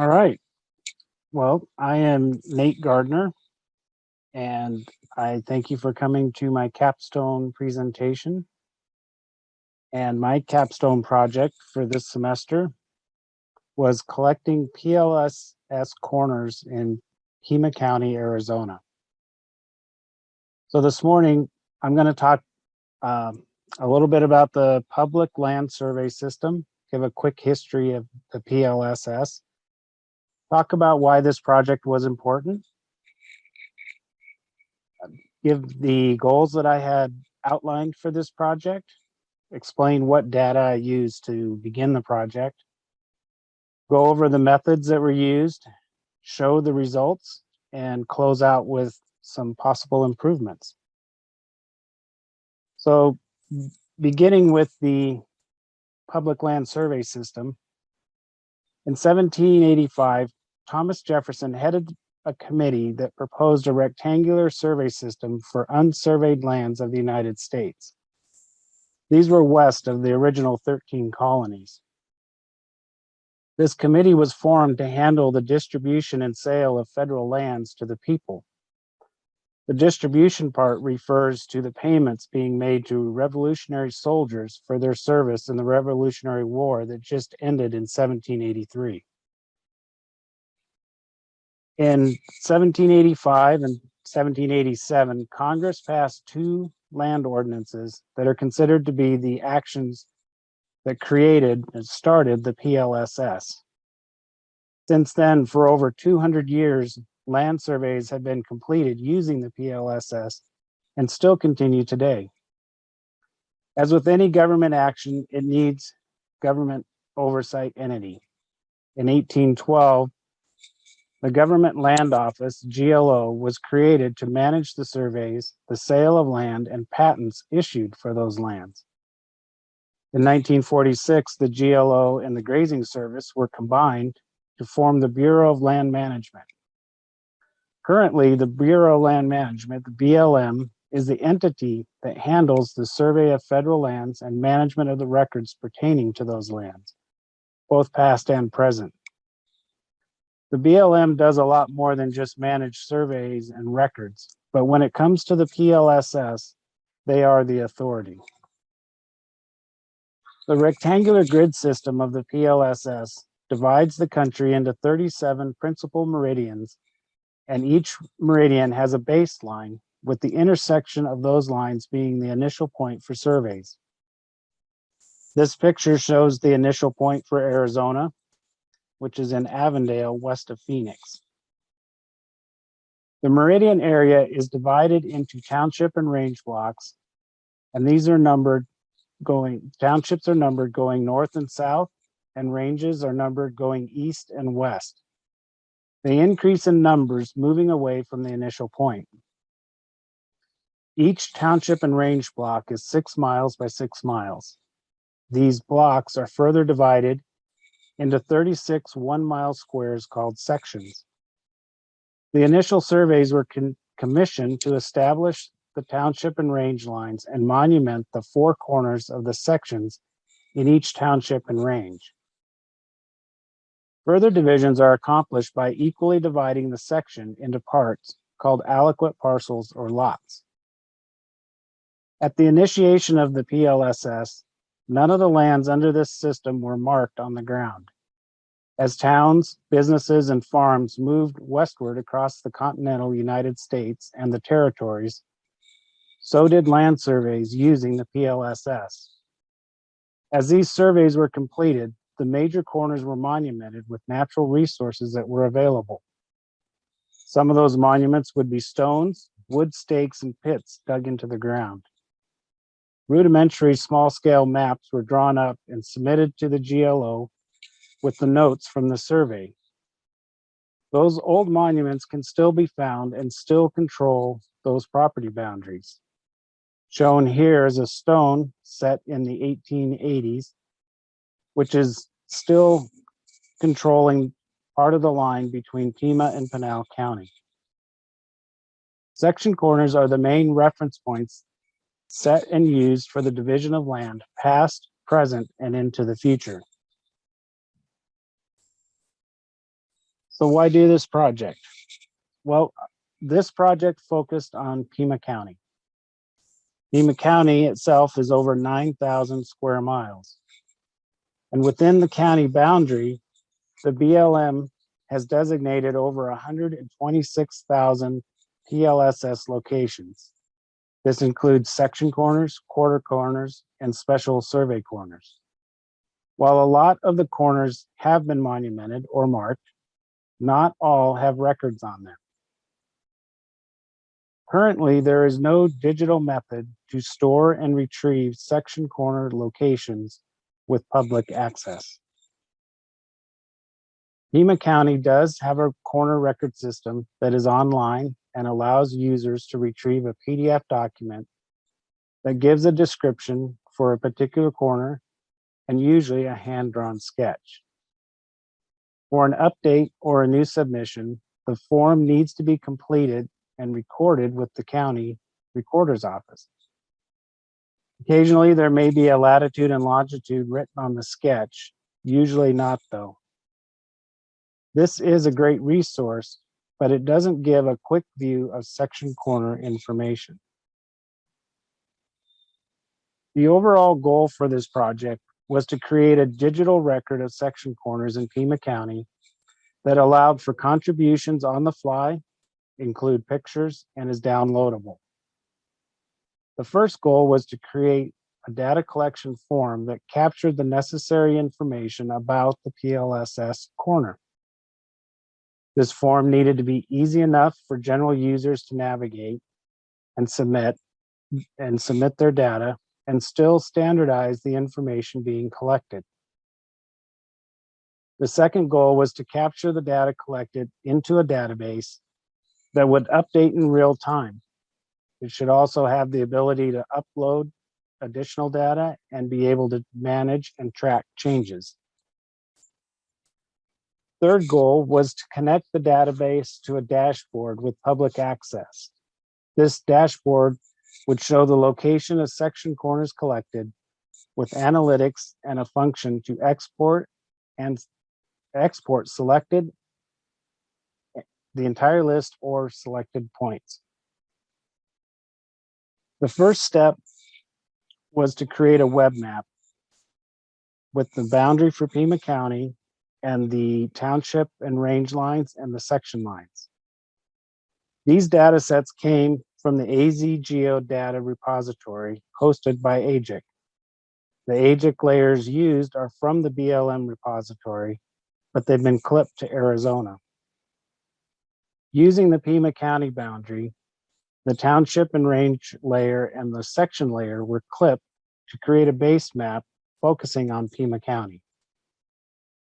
All right. Well, I am Nate Gardner, and I thank you for coming to my capstone presentation. And my capstone project for this semester was collecting PLSS corners in Pima County, Arizona. So this morning, I'm going to talk a little bit about the public land survey system, give a quick history of the PLSS, talk about why this project was important, give the goals that I had outlined for this project, explain what data I used to begin the project, go over the methods that were used, show the results, and close out with some possible improvements. So beginning with the public land survey system, in 1785, Thomas Jefferson headed a committee that proposed a rectangular survey system for unsurveyed lands of the United States. These were west of the original 13 colonies. This committee was formed to handle the distribution and sale of federal lands to the people. The distribution part refers to the payments being made to Revolutionary soldiers for their service in the Revolutionary War that just ended in 1783. In 1785 and 1787, Congress passed two land ordinances that are considered to be the actions that created and started the PLSS. Since then, for over 200 years, land surveys have been completed using the PLSS and still continue today. As with any government action, it needs government oversight entity. In 1812, the Government Land Office, GLO, was created to manage the surveys, the sale of land, and patents issued for those lands. In 1946, the GLO and the Grazing Service were combined to form the Bureau of Land Management. Currently, the Bureau of Land Management, the BLM, is the entity that handles the survey of federal lands and management of the records pertaining to those lands, both past and present. The BLM does a lot more than just manage surveys and records, but when it comes to the PLSS, they are the authority. The rectangular grid system of the PLSS divides the country into 37 principal meridians, and each meridian has a baseline, with the intersection of those lines being the initial point for surveys. This picture shows the initial point for Arizona, which is in Avondale, west of Phoenix. The meridian area is divided into township and range blocks, and these are numbered townships are numbered going north and south, and ranges are numbered going east and west. They increase in numbers moving away from the initial point. Each township and range block is 6 miles by 6 miles. These blocks are further divided into 36 1-mile squares called sections. The initial surveys were commissioned to establish the township and range lines and monument the 4 corners of the sections in each township and range. Further divisions are accomplished by equally dividing the section into parts called aliquot parcels or lots. At the initiation of the PLSS, none of the lands under this system were marked on the ground. As towns, businesses, and farms moved westward across the continental United States and the territories, so did land surveys using the PLSS. As these surveys were completed, the major corners were monumented with natural resources that were available. Some of those monuments would be stones, wood stakes, and pits dug into the ground. Rudimentary small-scale maps were drawn up and submitted to the GLO with the notes from the survey. Those old monuments can still be found and still control those property boundaries. Shown here is a stone set in the 1880s, which is still controlling part of the line between Pima and Pinal County. Section corners are the main reference points set and used for the division of land, past, present, and into the future. So why do this project? Well, this project focused on Pima County. Pima County itself is over 9,000 square miles. And within the county boundary, the BLM has designated over 126,000 PLSS locations. This includes section corners, quarter corners, and special survey corners. While a lot of the corners have been monumented or marked, not all have records on them. Currently, there is no digital method to store and retrieve section corner locations with public access. Pima County does have a corner record system that is online and allows users to retrieve a PDF document that gives a description for a particular corner and usually a hand-drawn sketch. For an update or a new submission, the form needs to be completed and recorded with the county recorder's office. Occasionally, there may be a latitude and longitude written on the sketch, usually not though. This is a great resource, but it doesn't give a quick view of section corner information. The overall goal for this project was to create a digital record of section corners in Pima County that allowed for contributions on the fly, include pictures, and is downloadable. The first goal was to create a data collection form that captured the necessary information about the PLSS corner. This form needed to be easy enough for general users to navigate and submit their data, and still standardize the information being collected. The second goal was to capture the data collected into a database that would update in real time. It should also have the ability to upload additional data and be able to manage and track changes. Third goal was to connect the database to a dashboard with public access. This dashboard would show the location of section corners collected with analytics and a function to export selected, the entire list, or selected points. The first step was to create a web map with the boundary for Pima County and the township and range lines and the section lines. These data sets came from the AZ Geodata repository hosted by AGIC. The AGIC layers used are from the BLM repository, but they've been clipped to Arizona. Using the Pima County boundary, the township and range layer and the section layer were clipped to create a base map focusing on Pima County.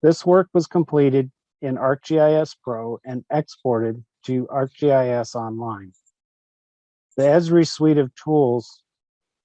This work was completed in ArcGIS Pro and exported to ArcGIS Online. The Esri suite of tools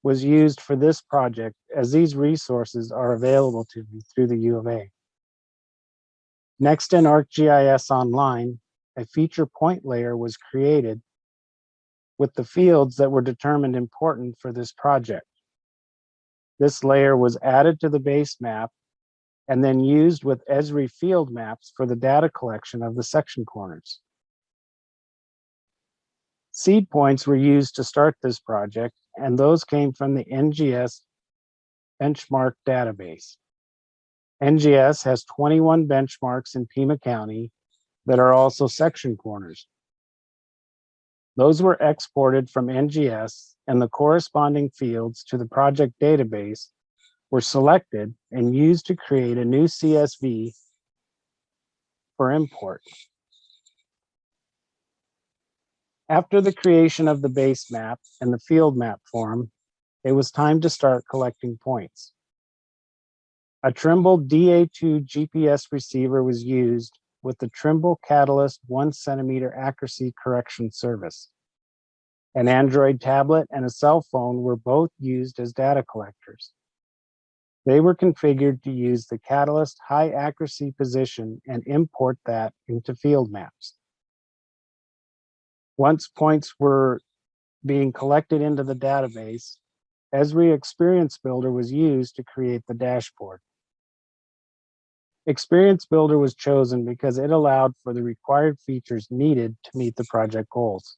was used for this project, as these resources are available to you through the U of A. Next, in ArcGIS Online, a feature point layer was created with the fields that were determined important for this project. This layer was added to the base map and then used with Esri field maps for the data collection of the section corners. Seed points were used to start this project, and those came from the NGS benchmark database. NGS has 21 benchmarks in Pima County that are also section corners. Those were exported from NGS, and the corresponding fields to the project database were selected and used to create a new CSV for import. After the creation of the base map and the field map form, it was time to start collecting points. A Trimble DA2 GPS receiver was used with the Trimble Catalyst 1 centimeter accuracy correction service. An Android tablet and a cell phone were both used as data collectors. They were configured to use the Catalyst high accuracy position and import that into field maps. Once points were being collected into the database, Esri Experience Builder was used to create the dashboard. Experience Builder was chosen because it allowed for the required features needed to meet the project goals.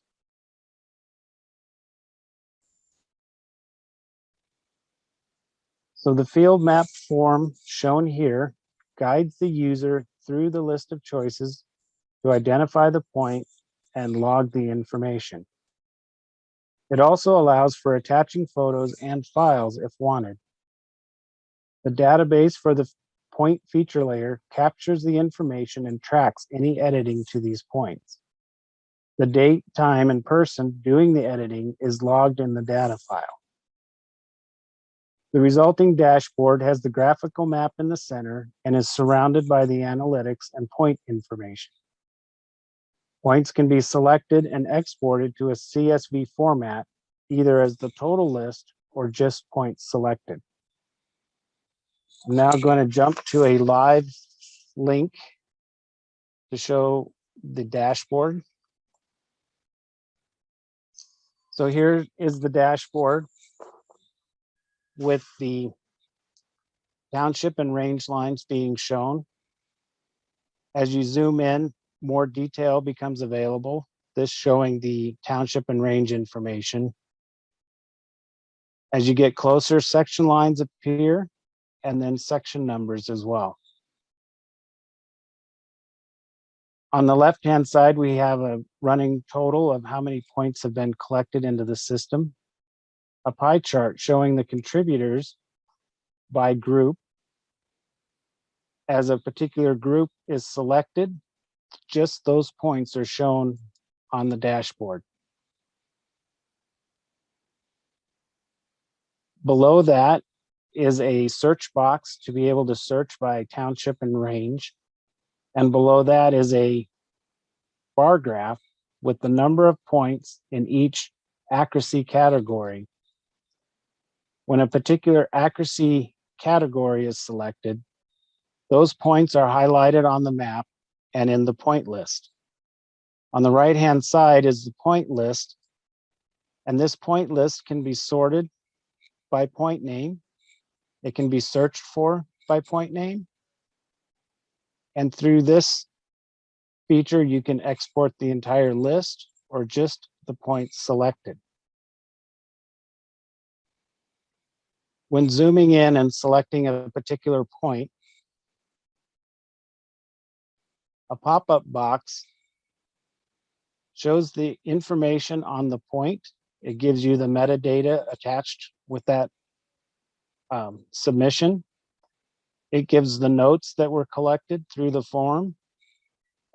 So the field map form shown here guides the user through the list of choices to identify the point and log the information. It also allows for attaching photos and files if wanted. The database for the point feature layer captures the information and tracks any editing to these points. The date, time, and person doing the editing is logged in the data file. The resulting dashboard has the graphical map in the center and is surrounded by the analytics and point information. Points can be selected and exported to a CSV format, either as the total list or just points selected. I'm now going to jump to a live link to show the dashboard. So here is the dashboard with the township and range lines being shown. As you zoom in, more detail becomes available. This showing the township and range information. As you get closer, section lines appear and then section numbers as well. On the left-hand side, we have a running total of how many points have been collected into the system. A pie chart showing the contributors by group. As a particular group is selected, just those points are shown on the dashboard. Below that is a search box to be able to search by township and range. And below that is a bar graph with the number of points in each accuracy category. When a particular accuracy category is selected, those points are highlighted on the map and in the point list. On the right-hand side is the point list, and this point list can be sorted by point name. It can be searched for by point name. And through this feature, you can export the entire list or just the points selected. When zooming in and selecting a particular point, a pop-up box shows the information on the point. It gives you the metadata attached with that submission. It gives the notes that were collected through the form,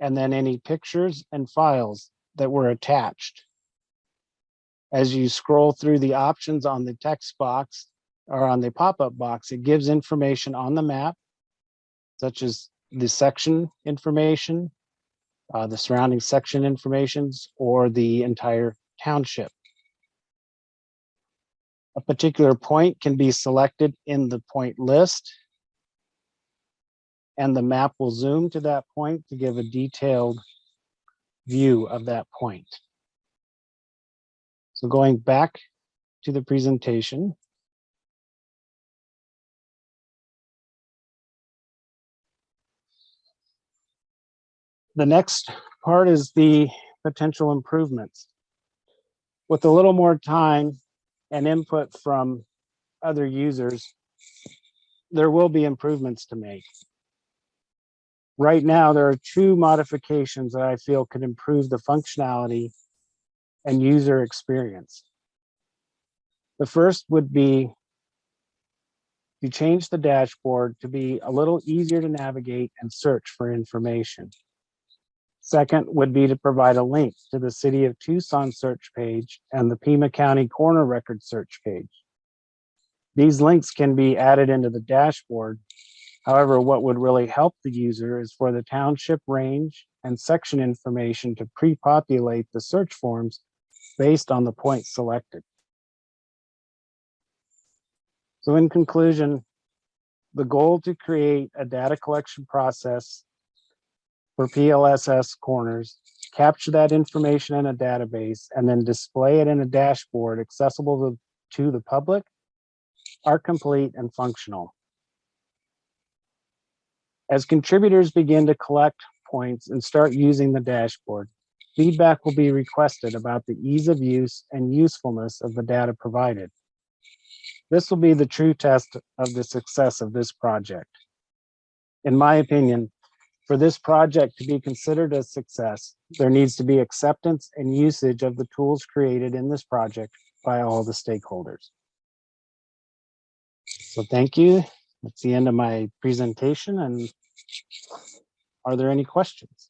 and then any pictures and files that were attached. As you scroll through the options on the text box or on the pop-up box, it gives information on the map, such as the section information, the surrounding section informations, or the entire township. A particular point can be selected in the point list, and the map will zoom to that point to give a detailed view of that point. So going back to the presentation, the next part is the potential improvements. With a little more time and input from other users, there will be improvements to make. Right now, there are two modifications that I feel could improve the functionality and user experience. The first would be to change the dashboard to be a little easier to navigate and search for information. Second would be to provide a link to the City of Tucson search page and the Pima County Corner Record search page. These links can be added into the dashboard. However, what would really help the user is for the township range and section information to pre-populate the search forms based on the points selected. So in conclusion, the goal to create a data collection process for PLSS corners, capture that information in a database, and then display it in a dashboard accessible to the public are complete and functional. As contributors begin to collect points and start using the dashboard, feedback will be requested about the ease of use and usefulness of the data provided. This will be the true test of the success of this project. In my opinion, for this project to be considered a success, there needs to be acceptance and usage of the tools created in this project by all the stakeholders. So thank you. That's the end of my presentation. And are there any questions?